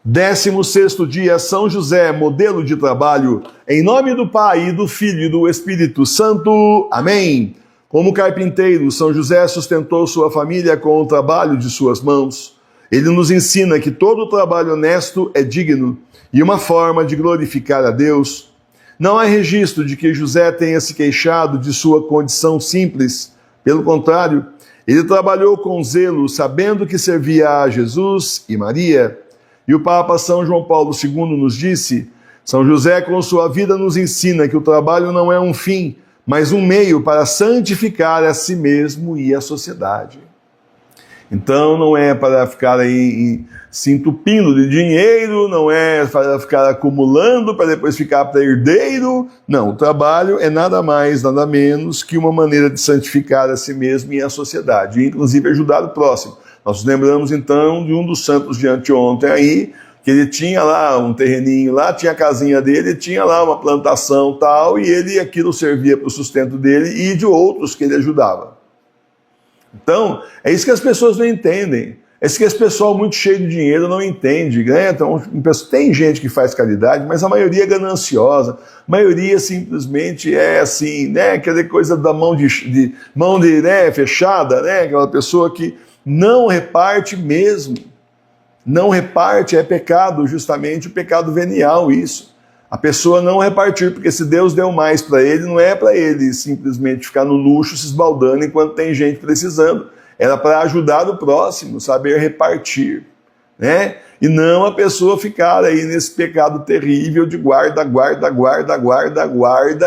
16º dia, São José, modelo de trabalho, em nome do Pai, e do Filho e do Espírito Santo. Amém. Como carpinteiro, São José sustentou sua família com o trabalho de suas mãos. Ele nos ensina que todo trabalho honesto é digno e uma forma de glorificar a Deus. Não há registro de que José tenha se queixado de sua condição simples. Pelo contrário, ele trabalhou com zelo, sabendo que servia a Jesus e Maria. E o Papa São João Paulo II nos disse: São José, com sua vida, nos ensina que o trabalho não é um fim, mas um meio para santificar a si mesmo e a sociedade. Então não é para ficar aí se entupindo de dinheiro, não é para ficar acumulando para depois ficar para herdeiro. Não, o trabalho é nada mais, nada menos que uma maneira de santificar a si mesmo e a sociedade, e inclusive ajudar o próximo. Nós lembramos então de um dos santos de anteontem aí, que ele tinha lá um terreninho lá, tinha a casinha dele, tinha lá uma plantação tal, e aquilo servia para o sustento dele e de outros que ele ajudava. Então, é isso que as pessoas não entendem. É isso que esse pessoal muito cheio de dinheiro não entende, né? Então, tem gente que faz caridade, mas a maioria é gananciosa, a maioria simplesmente é assim, né? Aquela coisa da mão né, fechada, né? Aquela pessoa que não reparte mesmo. Não reparte, é pecado, justamente o pecado venial, isso. A pessoa não repartir, porque se Deus deu mais para ele, não é para ele simplesmente ficar no luxo se esbaldando enquanto tem gente precisando. Era para ajudar o próximo, saber repartir, né? E não a pessoa ficar aí nesse pecado terrível de guarda,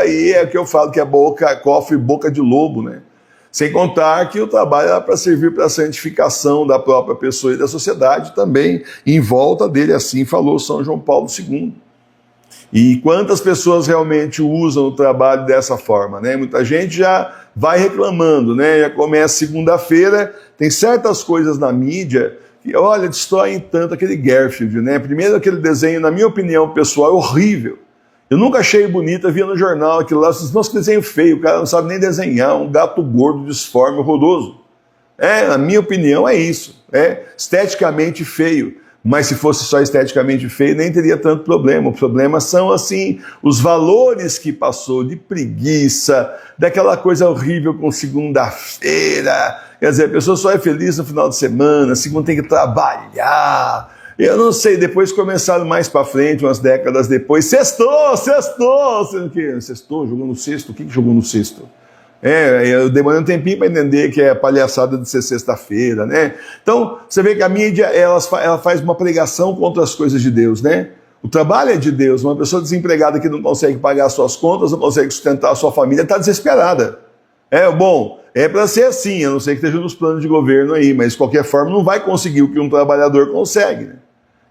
e é o que eu falo que é cofre boca de lobo, né? Sem contar que o trabalho era para servir para a santificação da própria pessoa e da sociedade também, em volta dele, assim falou São João Paulo II. E quantas pessoas realmente usam o trabalho dessa forma, né? Muita gente já vai reclamando, né? Já começa segunda-feira, tem certas coisas na mídia que, olha, destroem tanto aquele Garfield, né? Primeiro aquele desenho, na minha opinião pessoal, é horrível. Eu nunca achei bonito, eu via no jornal aquilo lá, nossa, que desenho feio, o cara não sabe nem desenhar, um gato gordo, disforme, horroroso. Na minha opinião é isso, é esteticamente feio. Mas se fosse só esteticamente feio, nem teria tanto problema. O problema são, assim, os valores que passou de preguiça, daquela coisa horrível com segunda-feira. Quer dizer, a pessoa só é feliz no final de semana, segunda tem que trabalhar. Eu não sei, depois começaram mais para frente, umas décadas depois, sextou, jogou no cesto, o que jogou no cesto? Eu demorei um tempinho para entender que é a palhaçada de ser sexta-feira, né? Então, você vê que a mídia, ela faz uma pregação contra as coisas de Deus, né? O trabalho é de Deus, uma pessoa desempregada que não consegue pagar suas contas, não consegue sustentar a sua família, está desesperada. É para ser assim, a não ser que esteja nos planos de governo aí, mas de qualquer forma não vai conseguir o que um trabalhador consegue, né?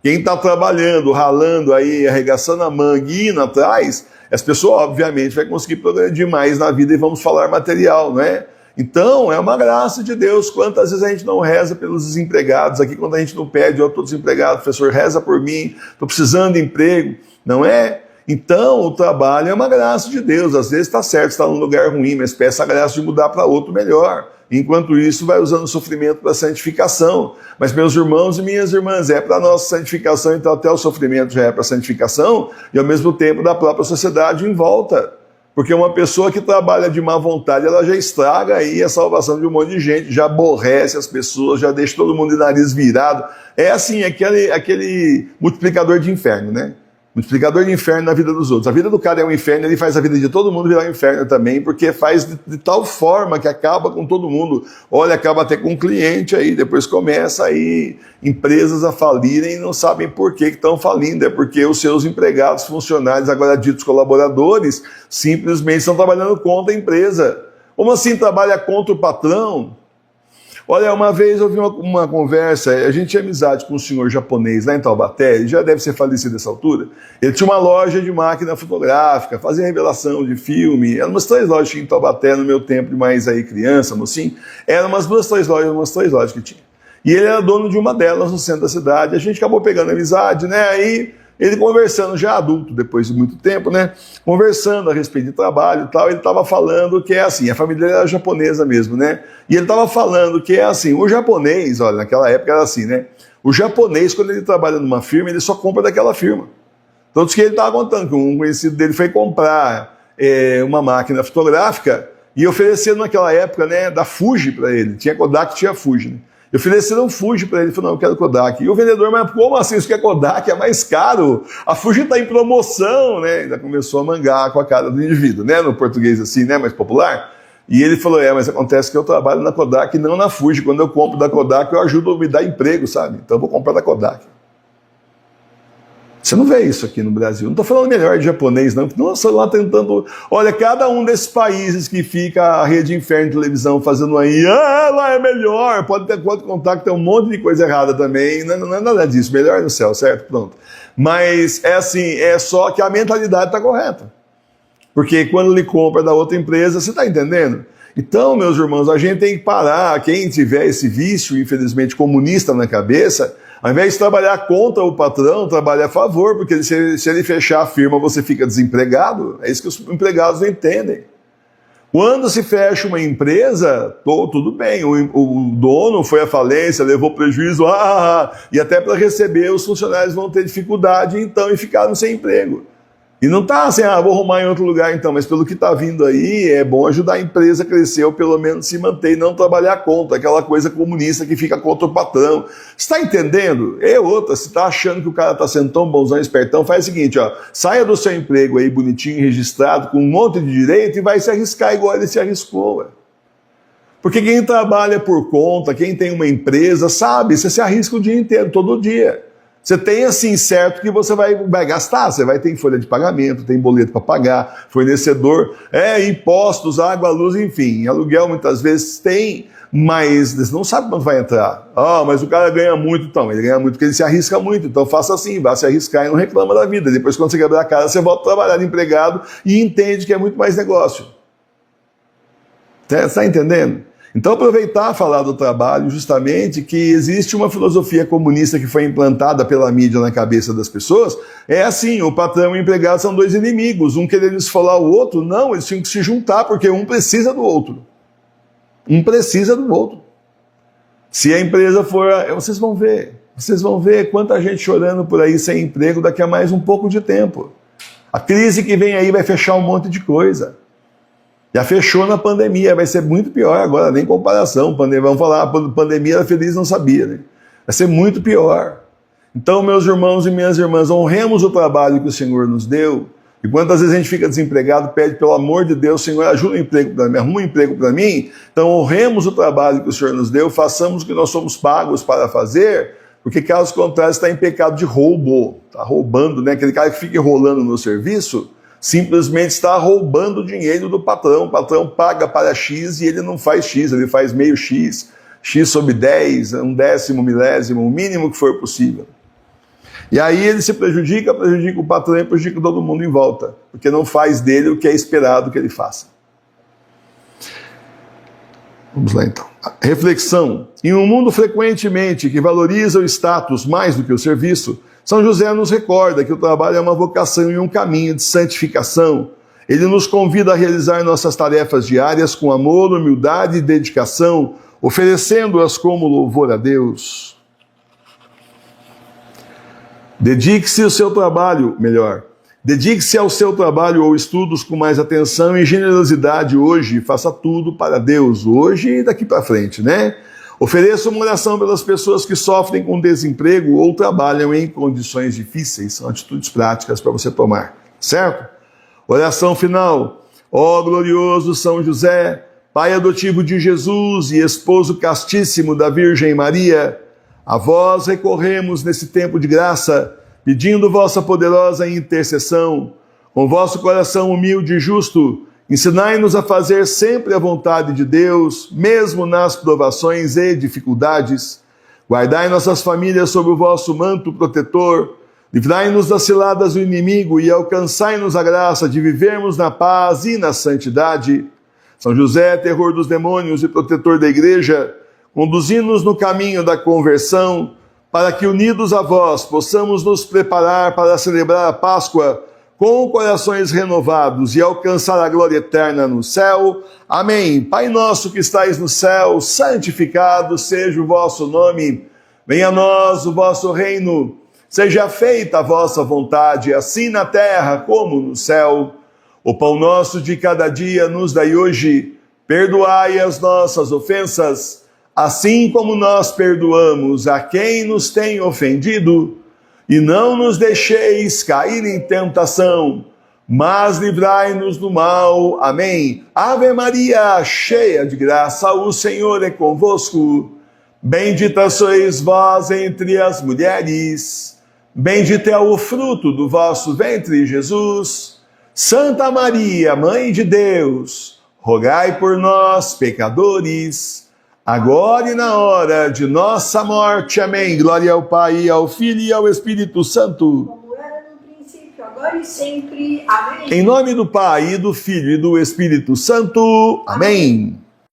Quem está trabalhando, ralando aí, arregaçando a manga e indo atrás, essa pessoa obviamente vai conseguir progredir mais na vida, e vamos falar material, não é? Então, é uma graça de Deus. Quantas vezes a gente não reza pelos desempregados aqui, quando a gente não pede, eu estou desempregado, professor, reza por mim, estou precisando de emprego, não é? Então, o trabalho é uma graça de Deus. Às vezes está certo, está num lugar ruim, mas peça a graça de mudar para outro melhor. Enquanto isso, vai usando o sofrimento para a santificação. Mas, meus irmãos e minhas irmãs, é para a nossa santificação, então até o sofrimento já é para a santificação, e ao mesmo tempo da própria sociedade em volta. Porque uma pessoa que trabalha de má vontade, ela já estraga aí a salvação de um monte de gente, já aborrece as pessoas, já deixa todo mundo de nariz virado. É assim, aquele multiplicador de inferno, né? Multiplicador de inferno na vida dos outros. A vida do cara é um inferno, ele faz a vida de todo mundo virar um inferno também, porque faz de tal forma que acaba com todo mundo. Olha, acaba até com um cliente aí, depois começa aí empresas a falirem e não sabem por que estão falindo. É porque os seus empregados, funcionários, agora ditos colaboradores, simplesmente estão trabalhando contra a empresa. Como assim trabalha contra o patrão? Olha, uma vez eu vi uma conversa, a gente tinha amizade com um senhor japonês lá em Taubaté, ele já deve ser falecido nessa altura. Ele tinha uma loja de máquina fotográfica, fazia revelação de filme, eram umas 3 lojas em Taubaté no meu tempo de mais aí criança, mocinho, eram umas 3 lojas que tinha. E ele era dono de uma delas no centro da cidade, a gente acabou pegando amizade, né, aí ele conversando, já adulto, depois de muito tempo, né, conversando a respeito de trabalho e tal, ele estava falando que é assim, a família dele era japonesa mesmo, né, e ele estava falando que é assim, o japonês, olha, naquela época era assim, né, O japonês, quando ele trabalha numa firma, ele só compra daquela firma. Tanto que ele estava contando que um conhecido dele foi comprar uma máquina fotográfica e ofereceram naquela época, né, da Fuji para ele. Tinha Kodak, tinha Fuji, né? E ofereceram Fuji para ele. Ele falou, não, eu quero Kodak. E o vendedor, mas como assim? Isso que é Kodak? É mais caro. A Fuji está em promoção, né? Ainda começou a mangar com a cara do indivíduo, né? No português assim, né? Mais popular. E ele falou, mas acontece que eu trabalho na Kodak e não na Fuji. Quando eu compro da Kodak, eu ajudo a me dar emprego, sabe? Então eu vou comprar da Kodak. Você não vê isso aqui no Brasil. Não estou falando melhor de japonês, não. Nossa, lá tentando... Olha, cada um desses países que fica a Rede Inferno de televisão fazendo aí, lá é melhor, pode contar que tem um monte de coisa errada também. Não é nada disso, melhor no céu, certo? Pronto. Mas é assim, é só que a mentalidade está correta. Porque quando ele compra da outra empresa, você está entendendo? Então, meus irmãos, a gente tem que parar. Quem tiver esse vício, infelizmente, comunista na cabeça... Ao invés de trabalhar contra o patrão, trabalha a favor, porque se ele fechar a firma, você fica desempregado. É isso que os empregados não entendem. Quando se fecha uma empresa, tudo bem, o dono foi à falência, levou prejuízo, e até para receber os funcionários vão ter dificuldade, então, e ficaram sem emprego. E não está assim, vou arrumar em outro lugar então, mas pelo que está vindo aí, é bom ajudar a empresa a crescer ou pelo menos se manter e não trabalhar contra, aquela coisa comunista que fica contra o patrão. Você está entendendo? Se está achando que o cara está sendo tão bonzão, espertão, faz o seguinte, saia do seu emprego aí bonitinho, registrado, com um monte de direito e vai se arriscar igual ele se arriscou. Porque quem trabalha por conta, quem tem uma empresa, sabe, você se arrisca o dia inteiro, todo dia. Você tem assim certo que você vai gastar, você vai ter folha de pagamento, tem boleto para pagar, fornecedor, impostos, água, luz, enfim. Aluguel muitas vezes tem, mas você não sabe quando vai entrar. Mas o cara ganha muito, então. Ele ganha muito porque ele se arrisca muito, então faça assim, vá se arriscar e não reclama da vida. Depois quando você quebrar a cara, você volta a trabalhar de empregado e entende que é muito mais negócio. Você está entendendo? Então, aproveitar e falar do trabalho, justamente que existe uma filosofia comunista que foi implantada pela mídia na cabeça das pessoas, é assim, o patrão e o empregado são dois inimigos, um querendo esfolar o outro, não, eles tinham que se juntar, porque um precisa do outro. Um precisa do outro. Se a empresa for... Vocês vão ver quanta gente chorando por aí sem emprego daqui a mais um pouco de tempo. A crise que vem aí vai fechar um monte de coisa. Já fechou na pandemia, vai ser muito pior agora, nem comparação. Vamos falar, a pandemia era feliz, não sabia, né? Vai ser muito pior. Então, meus irmãos e minhas irmãs, honremos o trabalho que o Senhor nos deu. E quantas vezes a gente fica desempregado, pede, pelo amor de Deus, Senhor, ajuda um emprego para mim, arruma um emprego para mim. Então, honremos o trabalho que o Senhor nos deu, façamos o que nós somos pagos para fazer, porque caso contrário, está em pecado de roubo. Está roubando, né? Aquele cara que fica enrolando no serviço, simplesmente está roubando o dinheiro do patrão. O patrão paga para X e ele não faz X, ele faz meio X, X sobre 10, um décimo, milésimo, o mínimo que for possível. E aí ele se prejudica o patrão e prejudica todo mundo em volta, porque não faz dele o que é esperado que ele faça. Vamos lá então. Reflexão. Em um mundo frequentemente que valoriza o status mais do que o serviço, São José nos recorda que o trabalho é uma vocação e um caminho de santificação. Ele nos convida a realizar nossas tarefas diárias com amor, humildade e dedicação, oferecendo-as como louvor a Deus. Dedique-se ao seu trabalho ou estudos com mais atenção e generosidade hoje. Faça tudo para Deus, hoje e daqui para frente, né? Ofereça uma oração pelas pessoas que sofrem com desemprego ou trabalham em condições difíceis. São atitudes práticas para você tomar, certo? Oração final. Ó glorioso São José, pai adotivo de Jesus e esposo castíssimo da Virgem Maria, a vós recorremos nesse tempo de graça, pedindo vossa poderosa intercessão. Com vosso coração humilde e justo, ensinai-nos a fazer sempre a vontade de Deus, mesmo nas provações e dificuldades. Guardai nossas famílias sob o vosso manto protetor, livrai-nos das ciladas do inimigo e alcançai-nos a graça de vivermos na paz e na santidade. São José, terror dos demônios e protetor da igreja, conduzi-nos no caminho da conversão, para que unidos a vós possamos nos preparar para celebrar a Páscoa com corações renovados e alcançar a glória eterna no céu. Amém. Pai nosso que estais no céu, santificado seja o vosso nome. Venha a nós o vosso reino. Seja feita a vossa vontade, assim na terra como no céu. O pão nosso de cada dia nos dai hoje. Perdoai as nossas ofensas, assim como nós perdoamos a quem nos tem ofendido. E não nos deixeis cair em tentação, mas livrai-nos do mal. Amém. Ave Maria, cheia de graça, o Senhor é convosco. Bendita sois vós entre as mulheres. Bendito é o fruto do vosso ventre, Jesus. Santa Maria, Mãe de Deus, rogai por nós, pecadores, agora e na hora de nossa morte. Amém. Glória ao Pai, ao Filho e ao Espírito Santo. Como era no princípio, agora e sempre. Amém. Em nome do Pai, e do Filho e do Espírito Santo. Amém.